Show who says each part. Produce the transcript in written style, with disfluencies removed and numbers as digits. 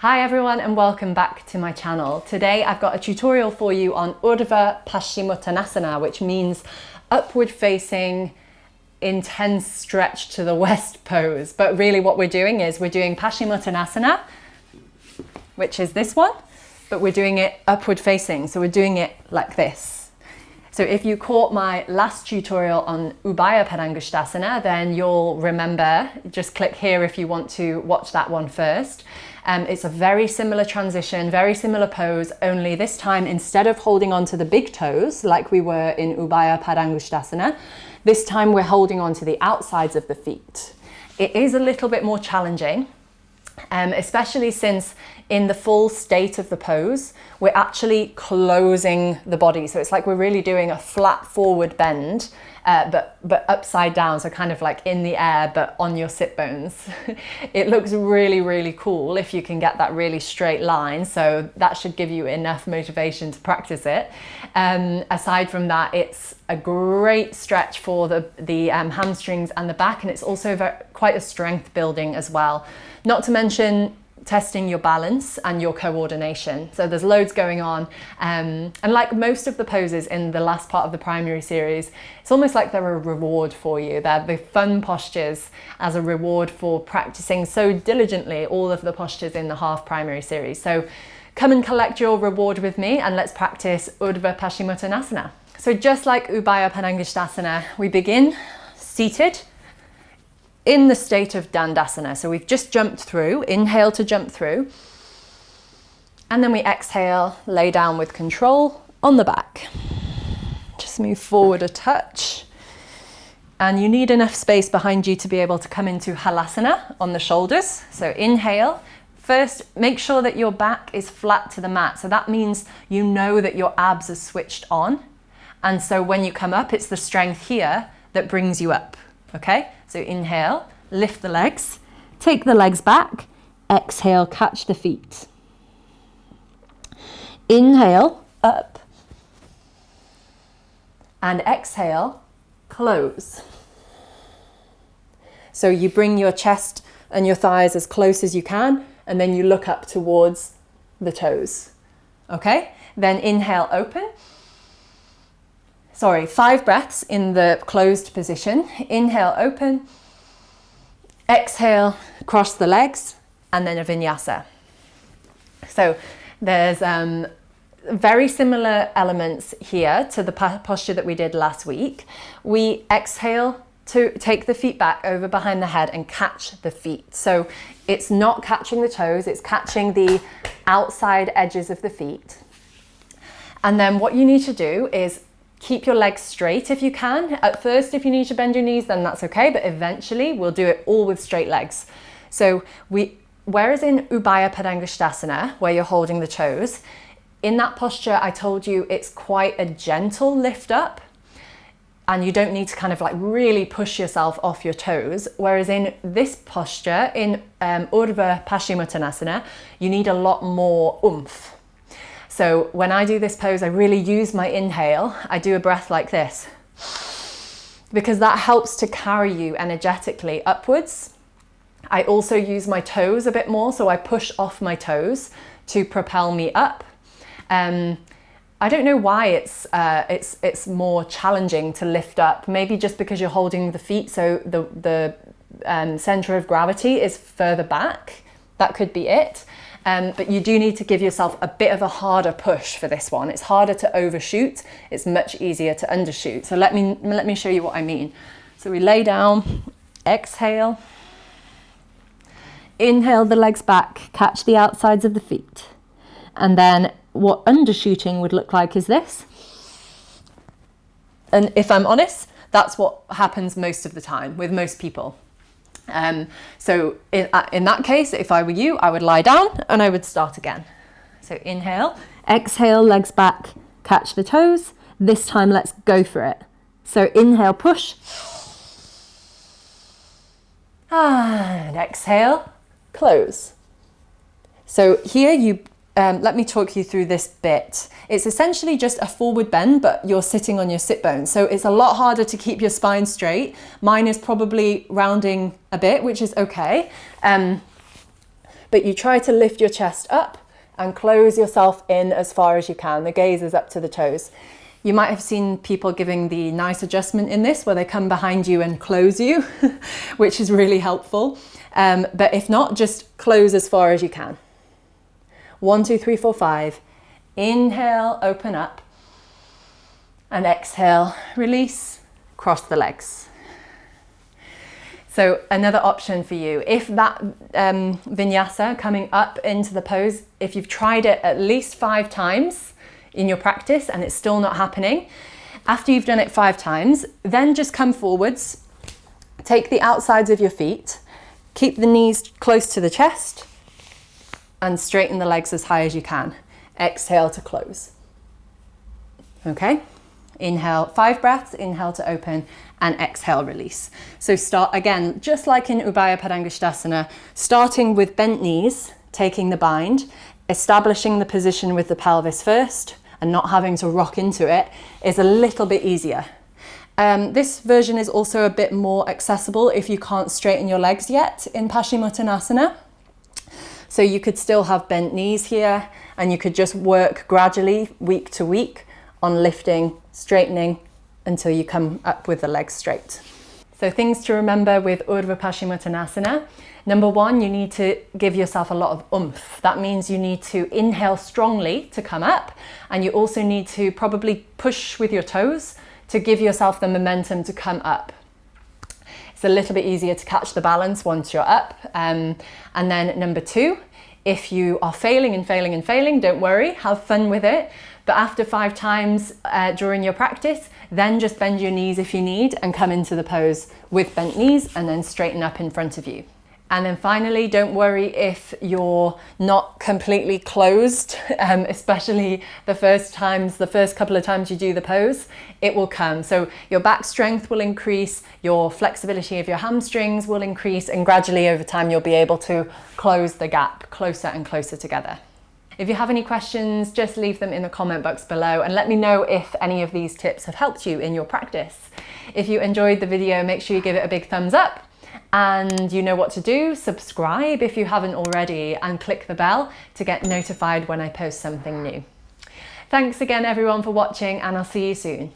Speaker 1: Hi everyone and welcome back to my channel. Today I've got a tutorial for you on Urdhva Paschimottanasana, which means upward facing intense stretch to the west pose. But really what we're doing is we're doing Paschimottanasana, which is this one, but we're doing it upward facing. So we're doing it like this. So if you caught my last tutorial on Urdhva Paschimottanasana, then you'll remember, just click here if you want to watch that one first. It's a very similar transition, very similar pose, only this time instead of holding on to the big toes like we were in Urdhva Paschimottanasana, this time we're holding on to the outsides of the feet. It is a little bit more challenging, especially since in the full state of the pose, we're actually closing the body. So it's like we're really doing a flat forward bend, but upside down. So kind of like in the air, but on your sit bones. It looks really, really cool if you can get that really straight line. So that should give you enough motivation to practice it. Aside from that, it's a great stretch for the hamstrings and the back. And it's also quite a strength building as well. Not to mention testing your balance and your coordination. So there's loads going on. And like most of the poses in the last part of the primary series, it's almost like they're a reward for you. They're the fun postures as a reward for practicing so diligently all of the postures in the half primary series. So come and collect your reward with me and let's practice Urdhva Paschimottanasana. So just like Urdhva Paschimottanasana, we begin seated in the state of Dandasana. So we've just jumped through, inhale to jump through, and then we exhale, lay down with control on the back. Just move forward a touch. And you need enough space behind you to be able to come into Halasana on the shoulders. So inhale. First, make sure that your back is flat to the mat. So that means you know that your abs are switched on. And so when you come up, it's the strength here that brings you up. Okay, so inhale, lift the legs, take the legs back, exhale, catch the feet. Inhale, up, and exhale, close. So you bring your chest and your thighs as close as you can, and then you look up towards the toes. Okay, then inhale, open. 5 breaths in the closed position. Inhale, open. Exhale, cross the legs, and then a vinyasa. So there's very similar elements here to the posture that we did last week. We exhale to take the feet back over behind the head and catch the feet. So it's not catching the toes, it's catching the outside edges of the feet. And then what you need to do is keep your legs straight if you can. At first, if you need to bend your knees, then that's okay, but eventually we'll do it all with straight legs. So whereas in Urdhva Paschimottanasana, where you're holding the toes, in that posture, I told you it's quite a gentle lift up and you don't need to kind of like really push yourself off your toes. Whereas in this posture, in Urdhva Paschimottanasana, you need a lot more oomph. So when I do this pose, I really use my inhale. I do a breath like this because that helps to carry you energetically upwards. I also use my toes a bit more, so I push off my toes to propel me up. I don't know why it's more challenging to lift up. Maybe just because you're holding the feet, so the center of gravity is further back. That could be it. But you do need to give yourself a bit of a harder push for this one. It's harder to overshoot. It's much easier to undershoot. So let me show you what I mean. So we lay down, exhale, inhale the legs back, catch the outsides of the feet. And then what undershooting would look like is this. And if I'm honest, that's what happens most of the time with most people. So in that case, if I were you, I would lie down and I would start again. So inhale, exhale, legs back, catch the toes. This time, let's go for it. So inhale, push. And exhale, close. So here let me talk you through this bit. It's essentially just a forward bend, but you're sitting on your sit bones. So it's a lot harder to keep your spine straight. Mine is probably rounding a bit, which is okay. but you try to lift your chest up and close yourself in as far as you can. The gaze is up to the toes. You might have seen people giving the nice adjustment in this where they come behind you and close you, which is really helpful. But if not, just close as far as you can. 1, 2, 3, 4, 5. Inhale, open up. And exhale, release, cross the legs. So another option for you, if that vinyasa coming up into the pose, if you've tried it at least 5 times in your practice and it's still not happening, after you've done it 5 times, then just come forwards, take the outsides of your feet, keep the knees close to the chest and straighten the legs as high as you can. Exhale to close. Okay? Inhale, 5 breaths, inhale to open, and exhale, release. So start again, just like in Urdhva Paschimottanasana, starting with bent knees, taking the bind, establishing the position with the pelvis first, and not having to rock into it is a little bit easier. This version is also a bit more accessible if you can't straighten your legs yet in Paschimottanasana. So you could still have bent knees here, and you could just work gradually, week to week, on lifting, straightening until you come up with the legs straight. So things to remember with Urdhva Paschimottanasana. Number 1, you need to give yourself a lot of oomph. That means you need to inhale strongly to come up, and you also need to probably push with your toes to give yourself the momentum to come up. It's a little bit easier to catch the balance once you're up. And then number 2, if you are failing, don't worry, have fun with it. But after 5 times during your practice, then just bend your knees if you need and come into the pose with bent knees and then straighten up in front of you. And then finally, don't worry if you're not completely closed, especially the first couple of times you do the pose, it will come. So your back strength will increase, your flexibility of your hamstrings will increase, and gradually over time, you'll be able to close the gap closer and closer together. If you have any questions, just leave them in the comment box below and let me know if any of these tips have helped you in your practice. If you enjoyed the video, make sure you give it a big thumbs up. And you know what to do, subscribe if you haven't already and click the bell to get notified when I post something new. Thanks again everyone for watching, and I'll see you soon.